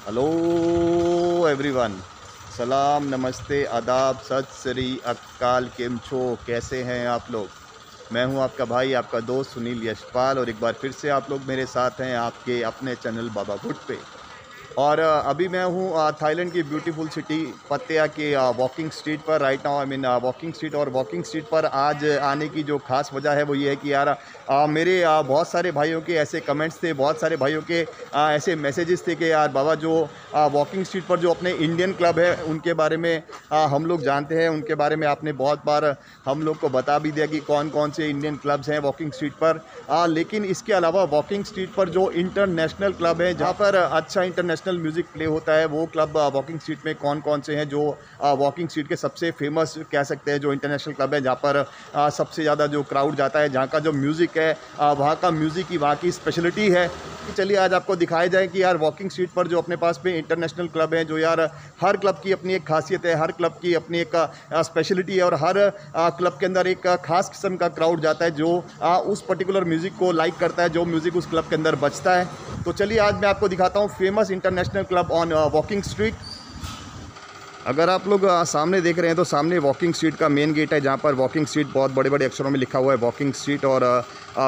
Hello everyone, सलाम, नमस्ते, आदाब, सत श्री अकाल। केम छो, कैसे हैं आप लोग। मैं हूं आपका भाई, आपका दोस्त सुनील यशपाल, और एक बार फिर से आप लोग मेरे साथ हैं आपके अपने चैनल बाबा गुड पे। और अभी मैं हूँ थाईलैंड की ब्यूटीफुल सिटी पत्तया के वॉकिंग स्ट्रीट पर। Right now I mean walking street. और वॉकिंग स्ट्रीट पर आज आने की जो खास वजह है वो ये है कि यार मेरे बहुत सारे भाइयों के ऐसे कमेंट्स थे, बहुत सारे भाइयों के ऐसे मैसेजेस थे कि यार बाबा जो वॉकिंग स्ट्रीट पर जो अपने इंडियन क्लब है उनके बारे में हम लोग जानते हैं, उनके बारे में आपने बहुत बार हम लोग को बता भी दिया कि कौन कौन से इंडियन क्लब्स हैं वॉकिंग स्ट्रीट पर। लेकिन इसके अलावा वॉकिंग स्ट्रीट पर जो इंटरनेशनल क्लब है जहाँ पर अच्छा इंटरनेशनल म्यूज़िक प्ले होता है, वो क्लब वॉकिंग स्ट्रीट में कौन कौन से हैं जो वॉकिंग स्ट्रीट के सबसे फेमस कह सकते हैं जो इंटरनेशनल क्लब है, जहाँ पर सबसे ज़्यादा जो क्राउड जाता है, जहाँ का जो म्यूज़िक है वहाँ का म्यूज़िक की वहाँ की स्पेशलिटी है। चलिए आज आपको दिखाया जाए कि यार वॉकिंग स्ट्रीट पर जो अपने पास में इंटरनेशनल क्लब है, जो यार हर क्लब की अपनी एक खासियत है, हर क्लब की अपनी एक स्पेशलिटी है, और हर क्लब के अंदर एक खास किस्म का क्राउड जाता है जो उस पर्टिकुलर म्यूज़िक को लाइक करता है, जो म्यूज़िक उस क्लब के अंदर बजता है। तो चलिए आज मैं आपको दिखाता हूँ famous international club on walking street. अगर आप लोग सामने देख रहे हैं तो सामने वॉकिंग स्ट्रीट का मेन गेट है, जहाँ पर वॉकिंग स्ट्रीट बहुत बड़े बड़े अक्षरों में लिखा हुआ है वॉकिंग स्ट्रीट। और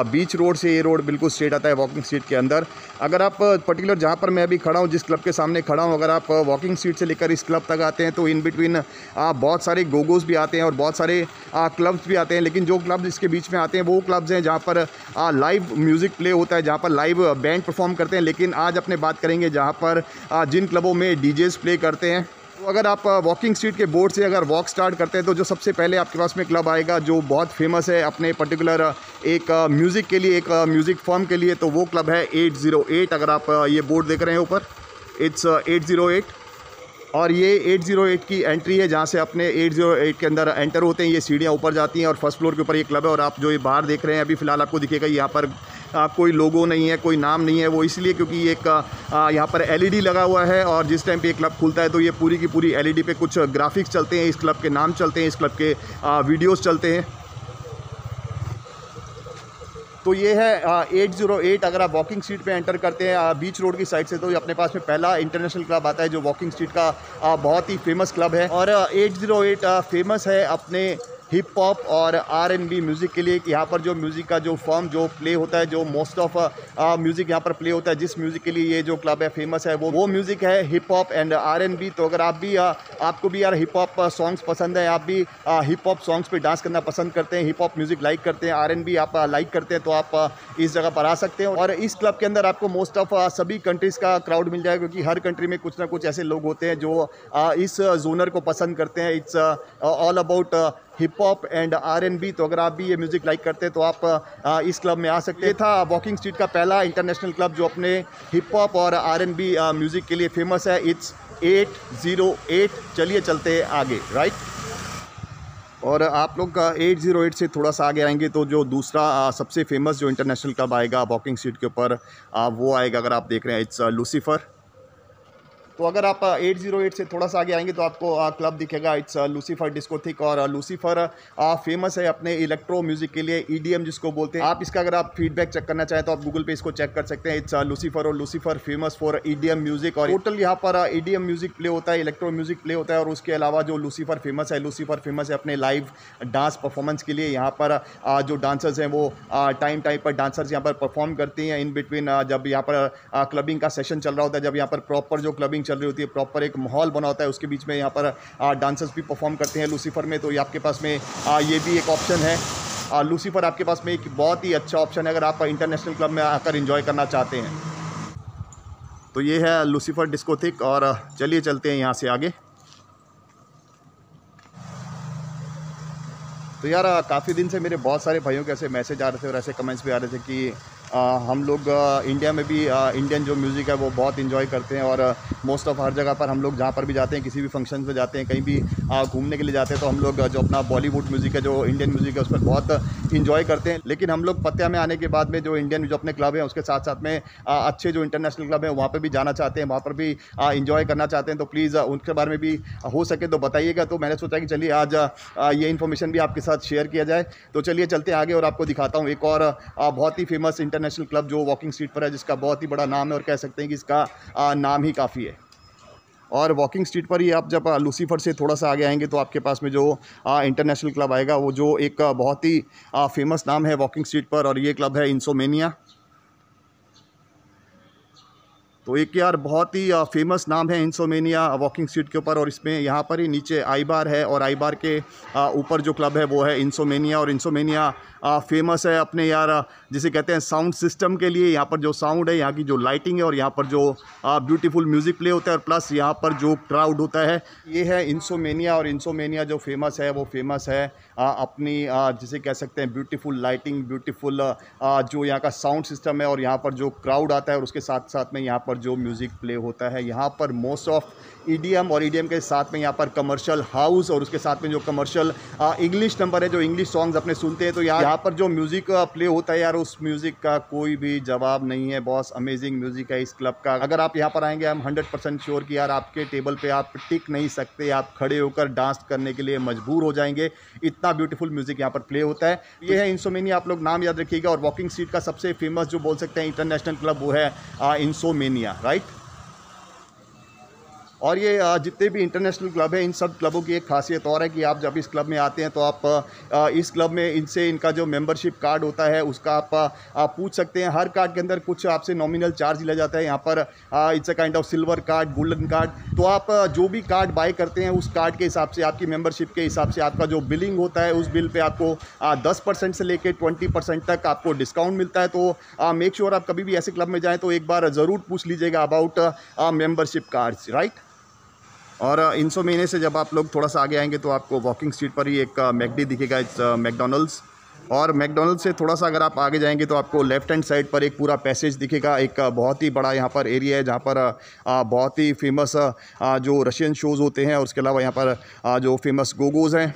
बीच रोड से ये रोड बिल्कुल स्ट्रेट आता है वॉकिंग स्ट्रीट के अंदर। अगर आप पर्टिकुलर जहाँ पर मैं अभी खड़ा हूँ, जिस क्लब के सामने खड़ा हूँ, अगर आप वॉकिंग स्ट्रीट से लेकर इस क्लब तक आते हैं तो इन बिटवीन बहुत सारे गोगोज़ भी आते हैं और बहुत सारे क्लब्स भी आते हैं। लेकिन जो क्लब्स इसके बीच में आते हैं वो क्लब्स हैं जहाँ पर लाइव म्यूज़िक प्ले होता है, जहाँ पर लाइव बैंड परफॉर्म करते हैं। लेकिन आज अपने बात करेंगे जहाँ पर जिन क्लबों में डीजेज़ प्ले करते हैं। तो अगर आप वॉकिंग स्ट्रीट के बोर्ड से अगर वॉक स्टार्ट करते हैं तो जो सबसे पहले आपके पास में क्लब आएगा जो बहुत फेमस है अपने पर्टिकुलर एक म्यूज़िक के लिए, एक म्यूज़िक फॉर्म के लिए, तो वो क्लब है 808। अगर आप ये बोर्ड देख रहे हैं ऊपर, इट्स 808। और ये 808 की एंट्री है, जहाँ से अपने 808 के अंदर एंटर होते हैं। ये सीढ़ियाँ ऊपर जाती हैं और फर्स्ट फ्लोर के ऊपर ये क्लब है। और आप जो ये बाहर देख रहे हैं अभी फ़िलहाल आपको दिखेगा यहाँ पर कोई लोगो नहीं है, कोई नाम नहीं है। वो इसलिए क्योंकि ये एक यहाँ पर एलईडी लगा हुआ है, और जिस टाइम पे ये क्लब खुलता है तो ये पूरी की पूरी एलईडी पे कुछ ग्राफिक्स चलते हैं, इस क्लब के नाम चलते हैं, इस क्लब के वीडियोस चलते हैं। तो ये है 808। अगर आप वॉकिंग स्ट्रीट पे एंटर करते हैं बीच रोड की साइड से, तो ये अपने पास में पहला इंटरनेशनल क्लब आता है जो वॉकिंग स्ट्रीट का बहुत ही फेमस क्लब है। और 808 फेमस है अपने हिप हॉप और R&B म्यूज़िक के लिए। यहाँ पर जो म्यूज़िक का जो फॉर्म जो प्ले होता है, जो मोस्ट ऑफ म्यूज़िक यहाँ पर प्ले होता है, जिस म्यूज़िक के लिए ये जो क्लब है फेमस है, वो म्यूज़िक है हिप हॉप एंड R&B। तो अगर आप भी आपको भी यार हिप हॉप सॉन्ग्स पसंद है, आप भी हिप हॉप सॉन्ग्स पे डांस करना पसंद करते हैं, हिप हॉप म्यूज़िक लाइक करते हैं, R&B आप लाइक करते हैं, तो आप इस जगह पर आ सकते हैं। और इस क्लब के अंदर आपको मोस्ट ऑफ सभी कंट्रीज़ का क्राउड मिल जाएगा, क्योंकि हर कंट्री में कुछ ना कुछ ऐसे लोग होते हैं जो इस जोनर को पसंद करते हैं। It's all about hip hop and R&B। तो अगर आप भी ये म्यूज़िक लाइक करते हैं तो आप इस क्लब में आ सकते हैं। ये था वॉकिंग स्ट्रीट का पहला इंटरनेशनल क्लब जो अपने हिप हॉप और R&B म्यूज़िक के लिए फेमस है। इट्स 808। चलिए चलते हैं आगे, राइट। और आप लोग का 808 से थोड़ा सा आगे आएंगे तो जो दूसरा सबसे फेमस जो इंटरनेशनल क्लब आएगा वॉकिंग स्ट्रीट के ऊपर, वो आएगा, अगर आप देख रहे हैं, इट्स लूसीफर। तो अगर आप 808 से थोड़ा सा आगे आएंगे तो आपको क्लब दिखेगा, इट्स लूसीफर डिस्कोथिक। और लूसीफर फेमस है अपने इलेक्ट्रो म्यूज़िक के लिए, EDM जिसको बोलते हैं। आप इसका अगर आप फीडबैक चेक करना चाहें तो आप गूगल पे इसको चेक कर सकते हैं। इट्स लूसीफर, और Lucifer famous for EDM music. और टोटल यहाँ पर EDM म्यूज़िक प्ले होता है, इलेक्ट्रो म्यूज़िक प्ले होता है। और उसके अलावा जो लूसीफर फेमस है, लूसीफर फेमस है अपने लाइव डांस परफॉर्मेंस के लिए। यहाँ पर जो डांसर्स हैं वो टाइम पर डांसर्स यहाँ पर परफॉर्म करती हैं इन बिटवीन, जब यहाँ पर क्लबिंग का सेशन चल रहा होता है, जब यहाँ पर प्रॉपर जो क्लबिंग चल रही होती है, प्रॉपर एक माहौल बना होता है, उसके बीच में यहाँ पर डांसर्स भी परफॉर्म करते हैं लूसीफर में। तो ये आपके पास में ये भी एक ऑप्शन है। लूसीफर आपके पास में एक बहुत ही अच्छा ऑप्शन है अगर आप इंटरनेशनल क्लब में आकर एंजॉय करना चाहते हैं। तो ये है लूसीफर डिस्कोथिक। और चलिए चलते हैं यहाँ से आगे। तो यार काफ़ी दिन से मेरे बहुत सारे भाइयों के ऐसे मैसेज आ रहे थे और ऐसे कमेंट्स भी आ रहे थे कि हम लोग इंडिया में भी इंडियन जो म्यूज़िक है वो बहुत इंजॉय करते हैं। और मोस्ट ऑफ हर जगह पर हम लोग जहाँ पर भी जाते हैं, किसी भी फंक्शन में जाते हैं, कहीं भी घूमने के लिए जाते हैं, तो हम लोग जो अपना बॉलीवुड म्यूज़िक है, जो इंडियन म्यूज़िक है, उस पर बहुत इंजॉय करते हैं। लेकिन हम लोग पत्तया में आने के बाद में जो इंडियन जो अपने क्लब हैं उसके साथ साथ में अच्छे जो इंटरनेशनल क्लब हैं वहाँ पर भी जाना चाहते हैं, वहाँ पर भी इंजॉय करना चाहते हैं। तो प्लीज़ उनके बारे में भी हो सके तो बताइएगा। तो मैंने सोचा कि चलिए आज ये इन्फॉर्मेशन भी आपके साथ शेयर किया जाए। तो चलिए चलते आगे और आपको दिखाता हूँ एक और बहुत ही फेमस इंटरनेशनल क्लब जो वॉकिंग स्ट्रीट पर है, जिसका बहुत ही बड़ा नाम है और कह सकते हैं कि इसका नाम ही काफ़ी है। और वॉकिंग स्ट्रीट पर ही आप जब लूसीफर से थोड़ा सा आगे आएंगे तो आपके पास में जो इंटरनेशनल क्लब आएगा, वो जो एक बहुत ही फेमस नाम है वॉकिंग स्ट्रीट पर, और ये क्लब है इंसोमेनिया। तो एक यार बहुत ही फेमस नाम है इंसोमेनिया वॉकिंग स्ट्रीट के ऊपर, और इसमें यहाँ पर ही नीचे आई बार है, और आई बार के ऊपर जो क्लब है वो है इंसोमेनिया। और इंसोमेनिया फेमस है अपने यार जिसे कहते हैं साउंड सिस्टम के लिए। यहाँ पर जो साउंड है, यहाँ की जो लाइटिंग है, और यहाँ पर जो ब्यूटीफुल म्यूज़िक प्ले होता है, और प्लस यहाँ पर जो क्राउड होता है, ये है इंसोमेनिया। और इंसोमेनिया जो फेमस है वो फेमस है अपनी जिसे कह सकते हैं ब्यूटीफुल लाइटिंग, ब्यूटीफुल जो यहाँ का साउंड सिस्टम है, और यहाँ पर जो क्राउड आता है, और उसके साथ साथ में यहाँ पर जो म्यूज़िक प्ले होता है। यहाँ पर मोस्ट ऑफ ईडीएम, और ईडीएम के साथ में यहाँ पर कमर्शियल हाउस, और उसके साथ में जो कमर्शियल इंग्लिश नंबर है, जो इंग्लिश सॉन्ग्स अपने सुनते हैं, तो यहाँ पर जो म्यूज़िक प्ले होता है यार, उस म्यूज़िक का कोई भी जवाब नहीं है। बहुत अमेजिंग म्यूज़िक है इस क्लब का। अगर आप यहाँ पर आएंगे, हम 100% श्योर कि यार आपके टेबल पे आप टिक नहीं सकते, आप खड़े होकर डांस करने के लिए मजबूर हो जाएंगे, इतना ब्यूटीफुल म्यूज़िक यहाँ पर प्ले होता है। ये है इंसोमेनिया, आप लोग नाम याद रखिएगा। और वॉकिंग स्ट्रीट का सबसे फेमस जो बोल सकते हैं इंटरनेशनल क्लब वो है इंसोमेनिया, राइट। और ये जितने भी इंटरनेशनल क्लब है, इन सब क्लबों की एक खासियत और है कि आप जब इस क्लब में आते हैं तो आप इस क्लब में इनसे इनका जो मेंबरशिप कार्ड होता है उसका आप पूछ सकते हैं। हर कार्ड के अंदर कुछ आपसे नॉमिनल चार्ज लिया जाता है। यहाँ पर it's a kind of silver card, golden card. तो आप जो भी कार्ड बाय करते हैं उस कार्ड के हिसाब से, आपकी मेंबरशिप के हिसाब से आपका जो बिलिंग होता है, उस बिल पर आपको 10% से लेकर 20% तक आपको डिस्काउंट मिलता है। तो मेक श्योर आप कभी भी ऐसे क्लब में जाएँ तो एक बार ज़रूर पूछ लीजिएगा अबाउट मेंबरशिप कार्ड्स, राइट। और इंसोमेनिया से जब आप लोग थोड़ा सा आगे आएंगे तो आपको वॉकिंग स्ट्रीट पर ही एक मैकडी दिखेगा, इट्स मैकडोनल्ड्स। और मैकडोनल्ड्स से थोड़ा सा अगर आप आगे जाएंगे तो आपको लेफ्ट हैंड साइड पर एक पूरा पैसेज दिखेगा। एक बहुत ही बड़ा यहाँ पर एरिया है जहाँ पर बहुत ही फेमस जो रशियन शोज़ होते हैं, और उसके अलावा यहाँ पर जो फेमस गोगोज़ हैं।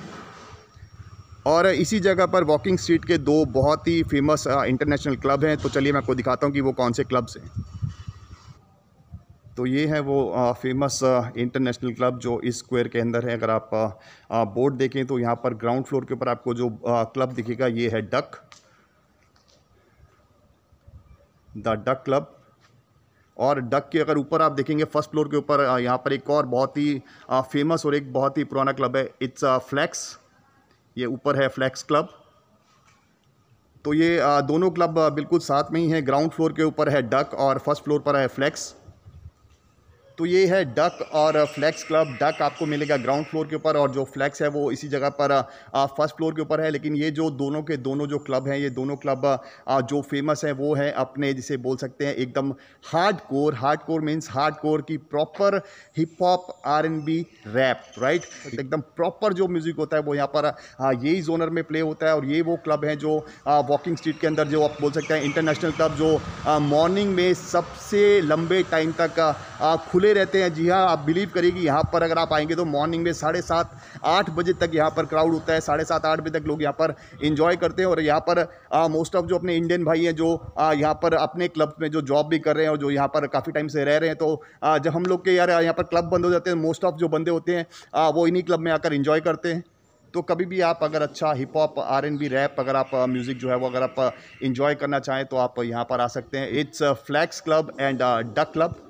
और इसी जगह पर वॉकिंग स्ट्रीट के दो बहुत ही फेमस इंटरनेशनल क्लब हैं। तो चलिए मैं आपको दिखाता हूँ कि वो कौन से क्लब्स हैं। तो ये है वो फेमस इंटरनेशनल क्लब जो इस स्क्वायर के अंदर है। अगर आप बोर्ड देखें तो यहाँ पर ग्राउंड फ्लोर के ऊपर आपको जो क्लब दिखेगा ये है द डक क्लब। और डक के अगर ऊपर आप देखेंगे फर्स्ट फ्लोर के ऊपर यहाँ पर एक और बहुत ही फेमस और एक बहुत ही पुराना क्लब है, इट्स फ्लैक्स। ये ऊपर है फ्लैक्स क्लब। तो ये दोनों क्लब बिल्कुल साथ में ही हैं। ग्राउंड फ्लोर के ऊपर है डक और फर्स्ट फ्लोर पर है फ्लैक्स। तो ये है डक और फ्लैक्स क्लब। डक आपको मिलेगा ग्राउंड फ्लोर के ऊपर, और जो फ्लैक्स है वो इसी जगह पर फर्स्ट फ्लोर के ऊपर है। लेकिन ये जो दोनों के दोनों जो क्लब हैं, ये दोनों क्लब जो फेमस हैं वो है अपने जिसे बोल सकते हैं एकदम हार्डकोर। हार्डकोर मीन्स हार्डकोर की proper hip hop, R&B, rap, right. एकदम प्रॉपर जो म्यूज़िक होता है वो यहाँ पर यही जोनर में प्ले होता है। और ये वो क्लब हैं जो वॉकिंग स्ट्रीट के अंदर जो आप बोल सकते हैं इंटरनेशनल क्लब, जो मॉर्निंग में सबसे लंबे टाइम तक खुले रहते हैं। जी हाँ, आप बिलीव करिए कि यहाँ पर अगर आप आएंगे तो मॉर्निंग में 7:30-8 बजे तक यहाँ पर क्राउड होता है। 7:30-8 बजे तक लोग यहाँ पर एंजॉय करते हैं। और यहाँ पर मोस्ट ऑफ जो अपने इंडियन भाई हैं जो यहाँ पर अपने क्लब में जो जॉब भी कर रहे हैं और जो यहाँ पर काफ़ी टाइम से रह रहे हैं, तो जब हम लोग के यार यहाँ पर क्लब बंद हो जाते हैं, मोस्ट ऑफ जो बंदे होते हैं वो इन्हीं क्लब में आकर एंजॉय करते हैं। तो कभी भी आप अगर अच्छा हिप हॉप, R&B, रैप अगर आप म्यूज़िक जो है वो अगर आप एंजॉय करना चाहें तो आप यहाँ पर आ सकते हैं। It's flax club and duck club.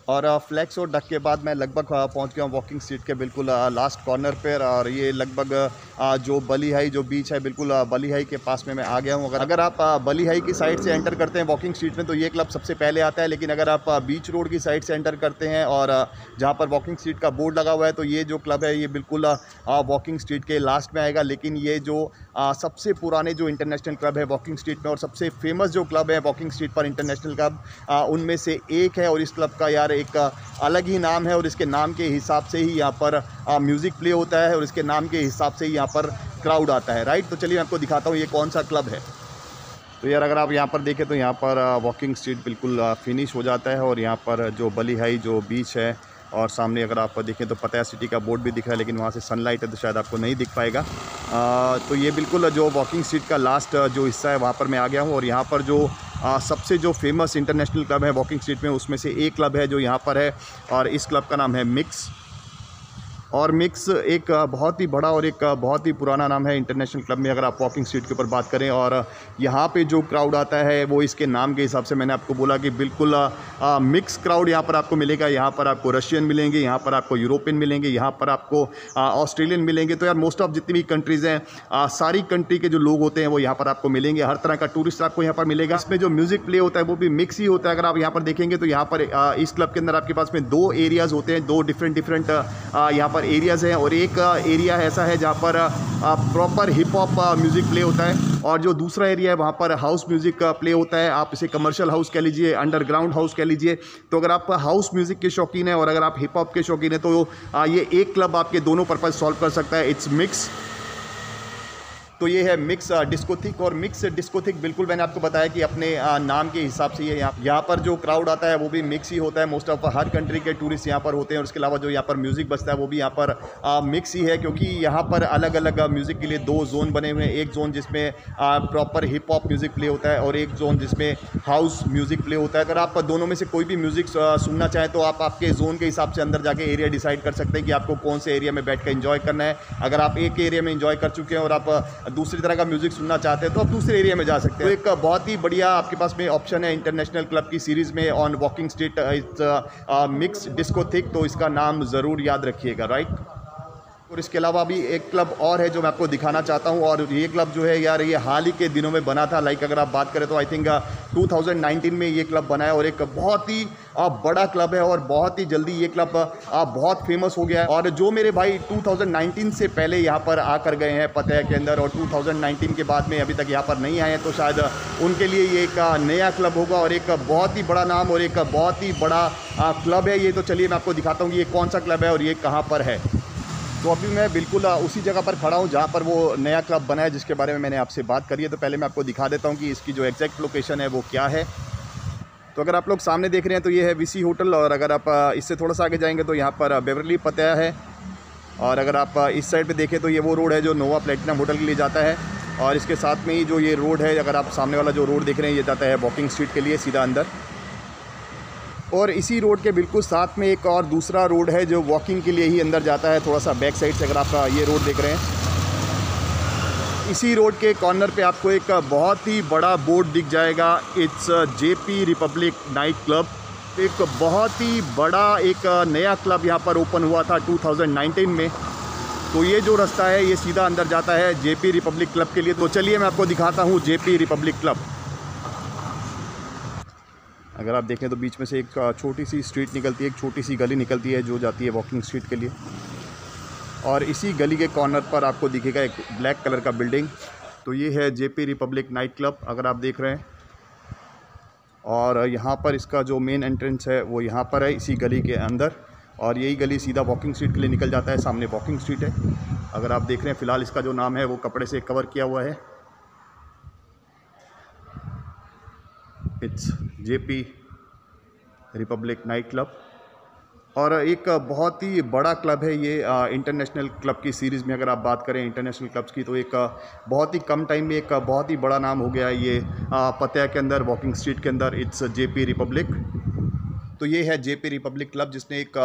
और फ्लैक्स और डक के बाद मैं लगभग पहुंच गया हूँ वॉकिंग स्ट्रीट के बिल्कुल लास्ट कॉर्नर पर। और ये लगभग जो बली हाई जो बीच है, बिल्कुल बली हाई के पास में मैं आ गया हूँ। अगर आप बली हाई की साइड से एंटर करते हैं वॉकिंग स्ट्रीट में तो ये क्लब सबसे पहले आता है। लेकिन अगर आप बीच रोड की साइड से एंटर करते हैं और जहाँ पर वॉकिंग स्ट्रीट का बोर्ड लगा हुआ है, तो ये जो क्लब है ये बिल्कुल वॉकिंग स्ट्रीट के लास्ट में आएगा। लेकिन ये जो सबसे पुराने जो इंटरनेशनल क्लब है वॉकिंग स्ट्रीट में, और सबसे फेमस जो क्लब है वॉकिंग स्ट्रीट पर इंटरनेशनल क्लब, उनमें से एक है। और इस क्लब का यार एक अलग ही नाम है, और इसके नाम के हिसाब से ही यहाँ पर म्यूज़िक प्ले होता है, और इसके नाम के हिसाब से ही यहाँ पर क्राउड आता है, राइट। तो चलिए मैं आपको दिखाता हूँ ये कौन सा क्लब है। तो यार अगर आप यहाँ पर देखें तो यहाँ पर वॉकिंग स्ट्रीट बिल्कुल फिनिश हो जाता है। और यहाँ पर जो बली हाई जो बीच है, और सामने अगर आप देखें तो पताया सिटी का बोर्ड भी दिख रहा है, लेकिन वहाँ से सनलाइट है तो शायद आपको नहीं दिख पाएगा। तो ये बिल्कुल जो वॉकिंग स्ट्रीट का लास्ट जो हिस्सा है वहाँ पर मैं आ गया हूँ। और यहाँ पर जो सबसे जो फेमस इंटरनेशनल क्लब है वॉकिंग स्ट्रीट में, उसमें से एक क्लब है जो यहाँ पर है, और इस क्लब का नाम है मिक्स। और मिक्स एक बहुत ही बड़ा और एक बहुत ही पुराना नाम है इंटरनेशनल क्लब में, अगर आप वॉकिंग स्ट्रीट के ऊपर बात करें। और यहाँ पे जो क्राउड आता है वो इसके नाम के हिसाब से मैंने आपको बोला कि बिल्कुल मिक्स क्राउड यहाँ पर आपको मिलेगा। यहाँ पर आपको रशियन मिलेंगे, यहाँ पर आपको यूरोपियन मिलेंगे, यहाँ पर आपको ऑस्ट्रेलियन मिलेंगे। तो यार मोस्ट ऑफ जितनी भी कंट्रीज़ हैं, सारी कंट्री के जो लोग होते हैं वो यहाँ पर आपको मिलेंगे। हर तरह का टूरिस्ट आपको यहाँ पर मिलेगा। इसमें जो म्यूज़िक प्ले होता है वो भी मिक्स ही होता है। अगर आप यहाँ पर देखेंगे तो यहाँ पर इस क्लब के अंदर आपके पास में 2 एरियाज़ होते हैं, 2 डिफरेंट यहाँ पर एरियाज़ हैं। और एक एरिया ऐसा है जहाँ पर proper hip hop music play होता है, और जो दूसरा एरिया है वहाँ पर हाउस म्यूज़िक प्ले होता है। आप इसे कमर्शियल हाउस कह लीजिए, अंडरग्राउंड हाउस कह लीजिए। तो अगर आप हाउस म्यूज़िक के शौकीन हैं और अगर आप हिप हॉप के शौकीन हैं तो ये एक क्लब आपके दोनों पर्पज़ सॉल्व कर सकता है। It's mix. तो ये है मिक्स डिस्कोथिक। और मिक्स डिस्कोथिक बिल्कुल मैंने आपको बताया कि अपने नाम के हिसाब से ये यहाँ पर जो क्राउड आता है वो भी मिक्स ही होता है। मोस्ट ऑफ हर कंट्री के टूरिस्ट यहाँ पर होते हैं। और उसके अलावा जो यहाँ पर म्यूज़िक बजता है वो भी यहाँ पर मिक्स ही है, क्योंकि यहाँ पर अलग अलग म्यूज़िक के लिए 2 जोन बने हुए हैं। एक जोन जिसमें proper hip hop music play होता है और एक जोन जिसमें हाउस म्यूज़िक प्ले होता है। अगर आप दोनों में से कोई भी म्यूज़िक सुनना चाहें तो आप आपके जोन के हिसाब से अंदर जाके एरिया डिसाइड कर सकते हैं कि आपको कौन से एरिया में बैठ कर एंजॉय करना है। अगर आप एक एरिया में एंजॉय कर चुके हैं और आप दूसरी तरह का म्यूज़िक सुनना चाहते हैं तो आप दूसरे एरिया में जा सकते हैं। तो एक बहुत ही बढ़िया आपके पास में ऑप्शन है इंटरनेशनल क्लब की सीरीज़ में on walking street, it's mix discotheque. तो इसका नाम ज़रूर याद रखिएगा, राइट। और इसके अलावा भी एक क्लब और है जो मैं आपको दिखाना चाहता हूँ। और ये क्लब जो है यार, ये हाल ही के दिनों में बना था। लाइक अगर आप बात करें तो आई थिंक 2019 में ये क्लब बना है और एक बहुत ही बड़ा क्लब है और बहुत ही जल्दी ये क्लब बहुत फेमस हो गया है। और जो मेरे भाई 2019 से पहले यहाँ पर आकर गए हैं पतेया के अंदर और 2019 के बाद में अभी तक यहाँ पर नहीं आए हैं, तो शायद उनके लिए ये एक नया क्लब होगा और एक बहुत ही बड़ा नाम और एक बहुत ही बड़ा क्लब है ये। तो चलिए मैं आपको दिखाता हूँ कि ये कौन सा क्लब है और ये कहाँ पर है। तो अभी मैं बिल्कुल उसी जगह पर खड़ा हूँ जहाँ पर वो नया क्लब बना है जिसके बारे में मैंने आपसे बात करी है। तो पहले मैं आपको दिखा देता हूँ कि इसकी जो एग्जैक्ट लोकेशन है वो क्या है। तो अगर आप लोग सामने देख रहे हैं तो ये है वीसी होटल, और अगर आप इससे थोड़ा सा आगे जाएंगे तो यहाँ पर बेवरली पतेया है। और अगर आप इस साइड पे देखें तो ये वो रोड है जो नोवा प्लेटिनम होटल के लिए जाता है। और इसके साथ में ही जो ये रोड है, अगर आप सामने वाला जो रोड देख रहे हैं, ये जाता है वॉकिंग स्ट्रीट के लिए सीधा अंदर। और इसी रोड के बिल्कुल साथ में एक और दूसरा रोड है जो वॉकिंग के लिए ही अंदर जाता है, थोड़ा सा बैक साइड से। अगर आप ये रोड देख रहे हैं, इसी रोड के कॉर्नर पे आपको एक बहुत ही बड़ा बोर्ड दिख जाएगा, it's JP Republic night club. एक बहुत ही बड़ा एक नया क्लब यहाँ पर ओपन हुआ था 2019 में। तो ये जो रास्ता है ये सीधा अंदर जाता है जेपी रिपब्लिक क्लब के लिए। तो चलिए मैं आपको दिखाता हूँ जेपी रिपब्लिक क्लब। अगर आप देखें तो बीच में से एक छोटी सी स्ट्रीट निकलती है, एक छोटी सी गली निकलती है जो जाती है वॉकिंग स्ट्रीट के लिए। और इसी गली के कॉर्नर पर आपको दिखेगा एक ब्लैक कलर का बिल्डिंग। तो ये है जेपी रिपब्लिक नाइट क्लब, अगर आप देख रहे हैं। और यहाँ पर इसका जो मेन एंट्रेंस है वो यहाँ पर है, इसी गली के अंदर। और यही गली सीधा वॉकिंग स्ट्रीट के लिए निकल जाता है। सामने वॉकिंग स्ट्रीट है, अगर आप देख रहे हैं। फ़िलहाल इसका जो नाम है वो कपड़े से कवर किया हुआ है, it's JP Republic night club. और एक बहुत ही बड़ा क्लब है ये इंटरनेशनल क्लब की सीरीज़ में। अगर आप बात करें इंटरनेशनल क्लब्स की तो एक बहुत ही कम टाइम में एक बहुत ही बड़ा नाम हो गया है ये पतेया के अंदर, वॉकिंग स्ट्रीट के अंदर। It's JP Republic. तो ये है जेपी रिपब्लिक क्लब जिसने एक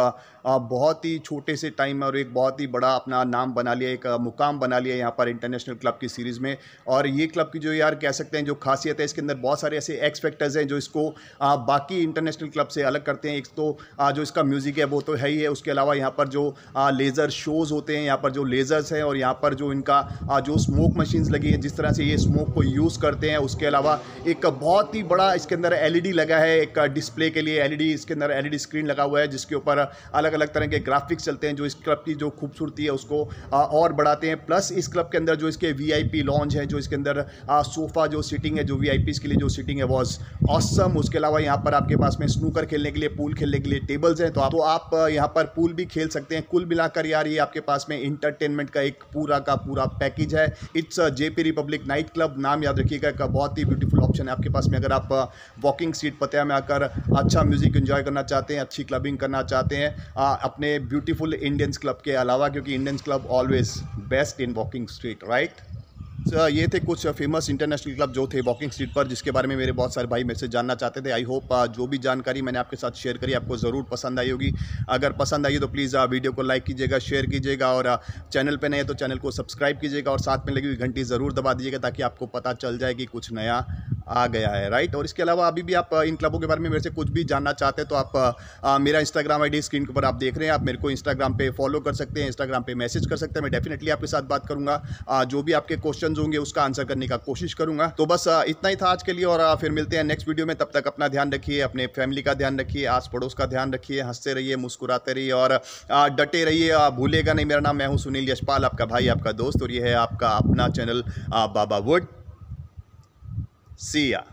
बहुत ही छोटे से टाइम में और एक बहुत ही बड़ा अपना नाम बना लिया, एक मुकाम बना लिया यहाँ पर इंटरनेशनल क्लब की सीरीज़ में। और ये क्लब की जो यार कह सकते हैं जो खासियत है, इसके अंदर बहुत सारे ऐसे एक्स फैक्टर्स हैं जो इसको बाकी इंटरनेशनल क्लब से अलग करते हैं। एक तो जो इसका म्यूज़िक है वो तो है ही है, उसके अलावा यहाँ पर जो लेज़र शोज़ होते हैं, यहाँ पर जो लेज़र्स हैं और यहाँ पर जो इनका जो स्मोक मशीन्स लगी है, जिस तरह से ये स्मोक को यूज़ करते हैं। उसके अलावा एक बहुत ही बड़ा इसके अंदर LED लगा है, एक डिस्प्ले के लिए LED, इसके अंदर LED स्क्रीन लगा हुआ है जिसके ऊपर अलग अलग तरह के ग्राफिक्स चलते हैं जो इस क्लब की जो खूबसूरती है उसको और बढ़ाते हैं। प्लस इस क्लब के अंदर जो इसके VIP लॉन्ज है, जो इसके अंदर सोफ़ा जो सीटिंग है, जो VIPs के लिए जो सीटिंग है वॉज ऑसम। उसके अलावा यहाँ पर आपके पास में स्नूकर खेलने के लिए, पूल खेलने के लिए टेबल्स हैं, तो आप यहाँ पर पूल भी खेल सकते हैं। कुल मिलाकर यार ये आपके पास में इंटरटेनमेंट का एक पूरा का पूरा पैकेज है। It's JP Republic night club, नाम याद रखिएगा। एक बहुत ही ब्यूटीफुल ऑप्शन है आपके पास में। अगर आप वॉकिंग स्ट्रीट पतेया में आकर अच्छा म्यूज़िक एंजॉय करना चाहते हैं, अच्छी क्लबिंग करना चाहते हैं अपने ब्यूटीफुल इंडियंस क्लब के अलावा, क्योंकि Indians club always best in walking street, right. ये थे कुछ फेमस इंटरनेशनल क्लब जो थे वॉकिंग स्ट्रीट पर, जिसके बारे में मेरे बहुत सारे भाई मेरे से जानना चाहते थे। आई होप जो भी जानकारी मैंने आपके साथ शेयर करी आपको ज़रूर पसंद आई होगी। अगर पसंद आई तो प्लीज़ वीडियो को लाइक कीजिएगा, शेयर कीजिएगा, और चैनल पे नए हैं तो चैनल को सब्सक्राइब कीजिएगा, और साथ में लगी हुई घंटी ज़रूर दबा दीजिएगा ताकि आपको पता चल जाए कि कुछ नया आ गया है, राइट। और इसके अलावा अभी भी आप इन क्लबों के बारे में मेरे से कुछ भी जानना चाहते हैं तो आप मेरा इंस्टाग्राम आईडी स्क्रीन के ऊपर आप देख रहे हैं, आप मेरे को इंस्टाग्राम पे फॉलो कर सकते हैं, इंस्टाग्राम पे मैसेज कर सकते हैं। मैं डेफिनेटली आपके साथ बात करूंगा, जो भी आपके क्वेश्चंस होंगे उसका आंसर करने का कोशिश करूंगा। तो बस इतना ही था आज के लिए, और फिर मिलते हैं नेक्स्ट वीडियो में। तब तक अपना ध्यान रखिए, अपने फैमिली का ध्यान रखिए, आस पड़ोस का ध्यान रखिए, हंसते रहिए, मुस्कुराते रहिए, और डटे रहिए। भूलेगा नहीं, मेरा नाम, मैं हूं सुनील यशपाल, आपका भाई, आपका दोस्त, और ये है आपका अपना चैनल बाबा वुड। सी या।